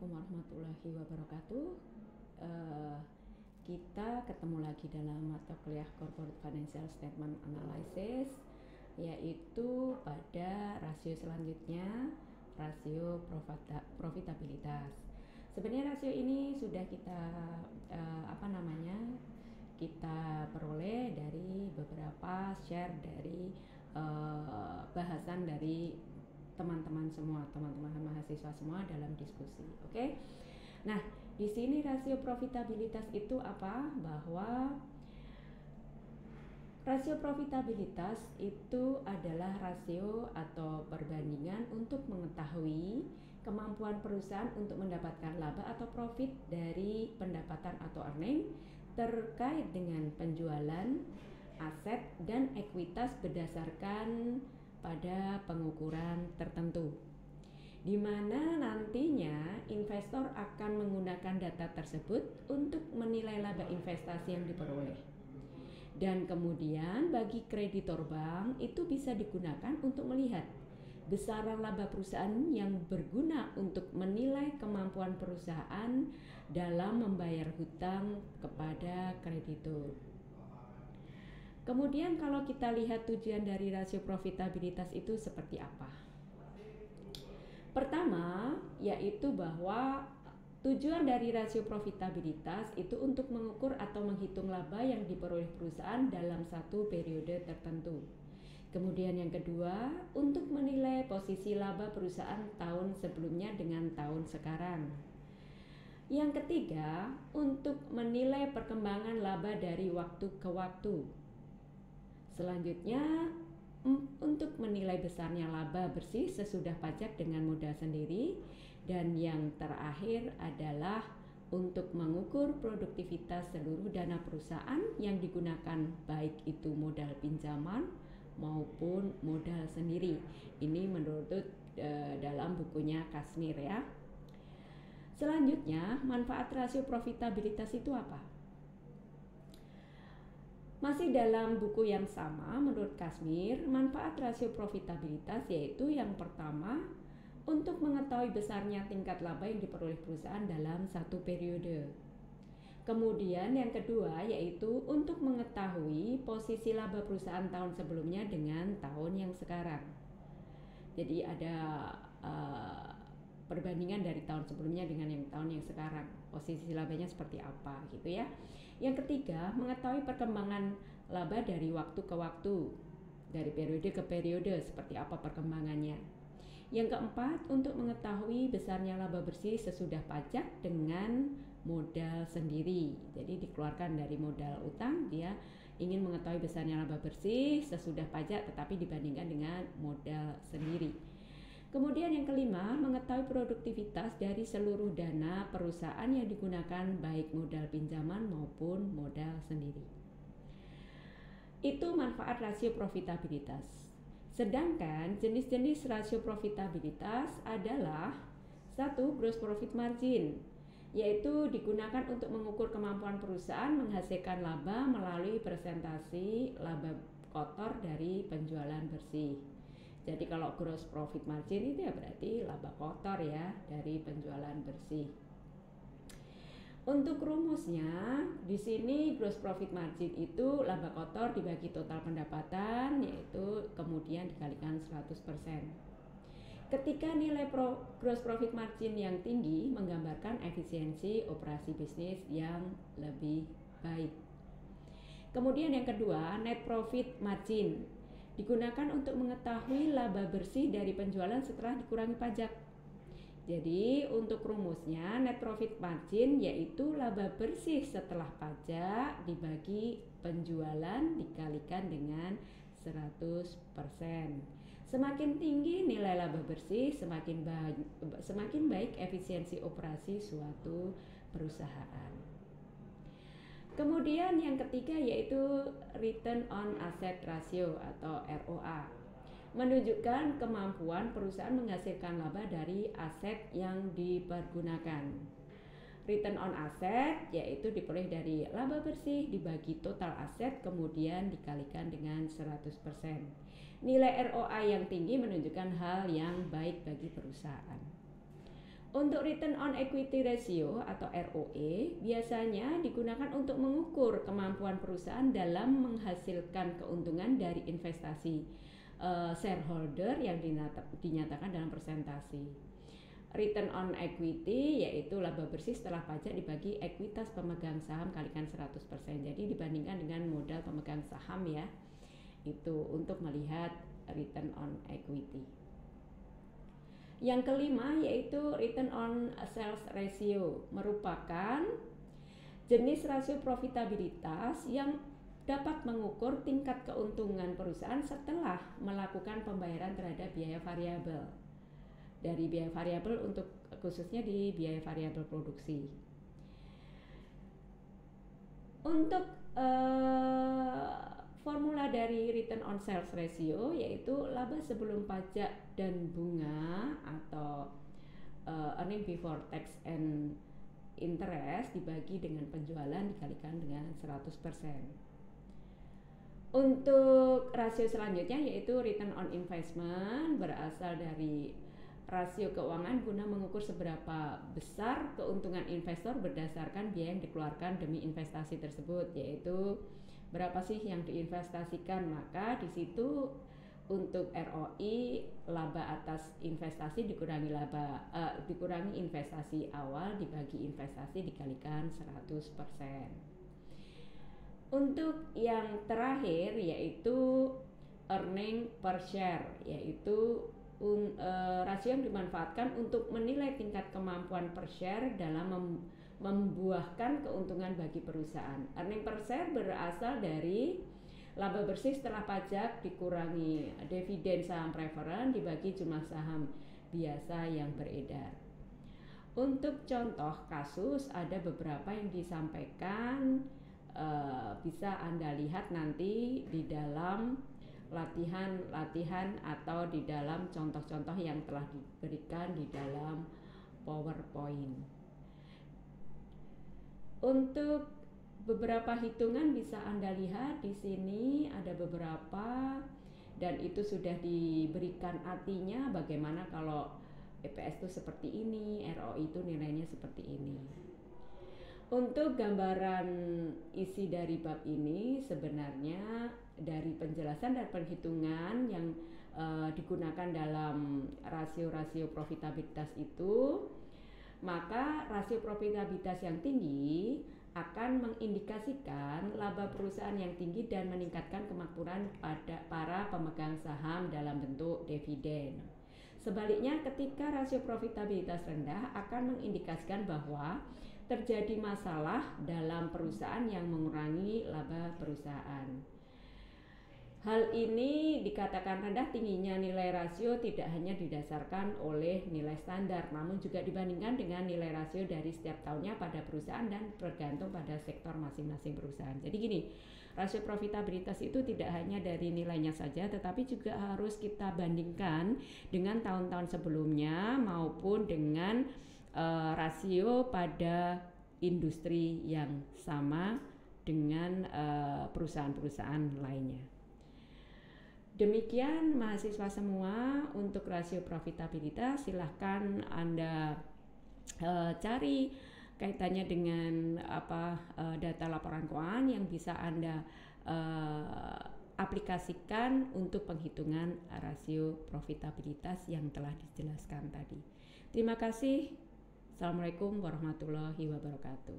Assalamualaikum warahmatullahi wabarakatuh. Eh, kita ketemu lagi dalam mata kuliah Corporate Financial Statement Analysis, yaitu pada rasio selanjutnya, rasio profitabilitas. Sebenarnya rasio ini sudah kita kita peroleh dari beberapa share dari bahasan dari teman-teman semua, teman-teman mahasiswa semua dalam diskusi. Oke. Nah, di sini rasio profitabilitas itu apa? Bahwa rasio profitabilitas itu adalah rasio atau perbandingan untuk mengetahui kemampuan perusahaan untuk mendapatkan laba atau profit dari pendapatan atau earning terkait dengan penjualan aset dan ekuitas berdasarkan pada pengukuran tertentu, di mana nantinya investor akan menggunakan data tersebut untuk menilai laba investasi yang diperoleh. Dan kemudian bagi kreditor bank itu bisa digunakan untuk melihat besaran laba perusahaan yang berguna untuk menilai kemampuan perusahaan dalam membayar hutang kepada kreditur. Kemudian kalau kita lihat tujuan dari rasio profitabilitas itu seperti apa? Pertama, yaitu bahwa tujuan dari rasio profitabilitas itu untuk mengukur atau menghitung laba yang diperoleh perusahaan dalam satu periode tertentu. Kemudian yang kedua, untuk menilai posisi laba perusahaan tahun sebelumnya dengan tahun sekarang. Yang ketiga, untuk menilai perkembangan laba dari waktu ke waktu. Selanjutnya, untuk menilai besarnya laba bersih sesudah pajak dengan modal sendiri. Dan yang terakhir adalah untuk mengukur produktivitas seluruh dana perusahaan yang digunakan, baik itu modal pinjaman maupun modal sendiri. Ini menurut dalam bukunya Kasmir ya. Selanjutnya, manfaat rasio profitabilitas itu apa? Masih dalam buku yang sama, menurut Kasmir, manfaat rasio profitabilitas yaitu yang pertama, untuk mengetahui besarnya tingkat laba yang diperoleh perusahaan dalam satu periode. Kemudian yang kedua yaitu untuk mengetahui posisi laba perusahaan tahun sebelumnya dengan tahun yang sekarang. Jadi ada perbandingan dari tahun sebelumnya dengan tahun yang sekarang, posisi labanya seperti apa gitu ya. Yang ketiga, mengetahui perkembangan laba dari waktu ke waktu, dari periode ke periode, seperti apa perkembangannya. Yang keempat, untuk mengetahui besarnya laba bersih sesudah pajak dengan modal sendiri. Jadi dikeluarkan dari modal utang, dia ingin mengetahui besarnya laba bersih sesudah pajak tetapi dibandingkan dengan modal sendiri. Kemudian yang kelima, mengetahui produktivitas dari seluruh dana perusahaan yang digunakan, baik modal pinjaman maupun modal sendiri. Itu manfaat rasio profitabilitas. Sedangkan jenis-jenis rasio profitabilitas adalah satu, gross profit margin, yaitu digunakan untuk mengukur kemampuan perusahaan menghasilkan laba melalui presentasi laba kotor dari penjualan bersih. Jadi kalau gross profit margin itu ya berarti laba kotor ya dari penjualan bersih. Untuk rumusnya di sini gross profit margin itu laba kotor dibagi total pendapatan, yaitu kemudian dikalikan 100%. Ketika nilai gross profit margin yang tinggi menggambarkan efisiensi operasi bisnis yang lebih baik. Kemudian yang kedua, net profit margin digunakan untuk mengetahui laba bersih dari penjualan setelah dikurangi pajak. Jadi untuk rumusnya net profit margin yaitu laba bersih setelah pajak dibagi penjualan dikalikan dengan 100%. Semakin tinggi nilai laba bersih, semakin baik efisiensi operasi suatu perusahaan. Kemudian yang ketiga yaitu return on asset ratio atau ROA, menunjukkan kemampuan perusahaan menghasilkan laba dari aset yang dipergunakan. Return on asset yaitu diperoleh dari laba bersih dibagi total aset kemudian dikalikan dengan 100%. Nilai ROA yang tinggi menunjukkan hal yang baik bagi perusahaan. Untuk return on equity ratio atau ROE biasanya digunakan untuk mengukur kemampuan perusahaan dalam menghasilkan keuntungan dari investasi shareholder yang dinyatakan dalam persentase. Return on equity yaitu laba bersih setelah pajak dibagi ekuitas pemegang saham kalikan 100%. Jadi dibandingkan dengan modal pemegang saham ya. Itu untuk melihat return on equity. Yang kelima yaitu return on sales ratio, merupakan jenis rasio profitabilitas yang dapat mengukur tingkat keuntungan perusahaan setelah melakukan pembayaran terhadap biaya variabel. Dari biaya variabel untuk khususnya di biaya variabel produksi. Untuk formula dari return on sales ratio yaitu laba sebelum pajak dan bunga atau earning before tax and interest dibagi dengan penjualan dikalikan dengan 100%. Untuk rasio selanjutnya yaitu return on investment, berasal dari rasio keuangan guna mengukur seberapa besar keuntungan investor berdasarkan biaya yang dikeluarkan demi investasi tersebut, yaitu berapa sih yang diinvestasikan. Maka di situ untuk ROI laba atas investasi dikurangi dikurangi investasi awal dibagi investasi dikalikan 100%. Untuk yang terakhir yaitu earning per share, yaitu rasio yang dimanfaatkan untuk menilai tingkat kemampuan per share dalam membuahkan keuntungan bagi perusahaan. Earning per share berasal dari laba bersih setelah pajak dikurangi dividen saham preferen dibagi jumlah saham biasa yang beredar. Untuk contoh kasus ada beberapa yang disampaikan, bisa Anda lihat nanti di dalam latihan-latihan atau di dalam contoh-contoh yang telah diberikan di dalam PowerPoint. Untuk beberapa hitungan bisa Anda lihat di sini ada beberapa, dan itu sudah diberikan artinya bagaimana kalau EPS itu seperti ini, ROI itu nilainya seperti ini. Untuk gambaran isi dari bab ini sebenarnya dari penjelasan dan perhitungan yang digunakan dalam rasio-rasio profitabilitas itu, maka rasio profitabilitas yang tinggi akan mengindikasikan laba perusahaan yang tinggi dan meningkatkan kemakmuran pada para pemegang saham dalam bentuk dividen. Sebaliknya, ketika rasio profitabilitas rendah akan mengindikasikan bahwa terjadi masalah dalam perusahaan yang mengurangi laba perusahaan. Hal ini dikatakan rendah tingginya nilai rasio tidak hanya didasarkan oleh nilai standar, namun juga dibandingkan dengan nilai rasio dari setiap tahunnya pada perusahaan dan bergantung pada sektor masing-masing perusahaan. Jadi gini, rasio profitabilitas itu tidak hanya dari nilainya saja, tetapi juga harus kita bandingkan dengan tahun-tahun sebelumnya maupun dengan rasio pada industri yang sama dengan perusahaan-perusahaan lainnya. Demikian mahasiswa semua untuk rasio profitabilitas. Silahkan Anda cari kaitannya dengan data laporan keuangan yang bisa Anda aplikasikan untuk penghitungan rasio profitabilitas yang telah dijelaskan tadi. Terima kasih. Assalamualaikum warahmatullahi wabarakatuh.